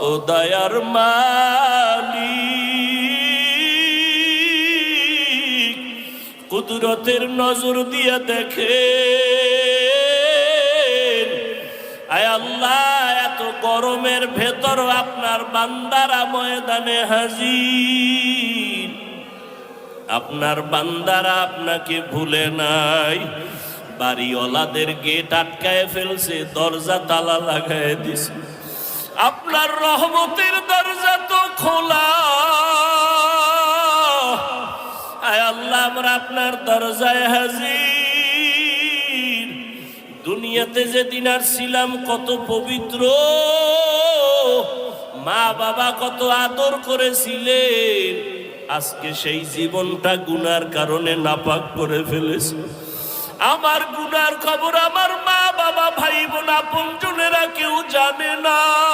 ও দয়ার মালিক, কুদরতের নজর দিয়া দেখেন। আয় আল্লাহ, এত গরমের ভেতর আপনার বান্দারা ময়দানে হাজির। আপনার বান্দারা আপনাকে ভুলে নাই। বাড়িওয়ালাদের গেট আটকায় ফেলছে, দরজা তালা লাগায় দিছে। আপনার রহমতের দরজা তো খোলা। আয় আল্লাহ, আমরা আপনার দরজায় হাজির। দুনিয়াতে যেদিন আসছিলাম কত পবিত্র, মা বাবা কত আদর করেছিলেন, আজকে সেই জীবনটা গুনার কারণে নাপাক করে ফেলেছে। আমার গুনার খবর আমার মা বাবা ভাই বোন আপনজনেরা কেউ জানে না।